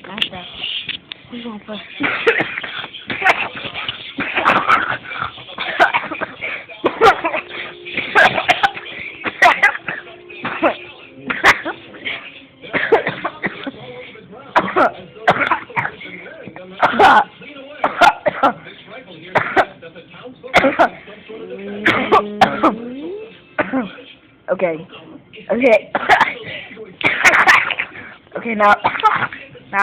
Got that. We're going for Okay. Okay. Okay, now.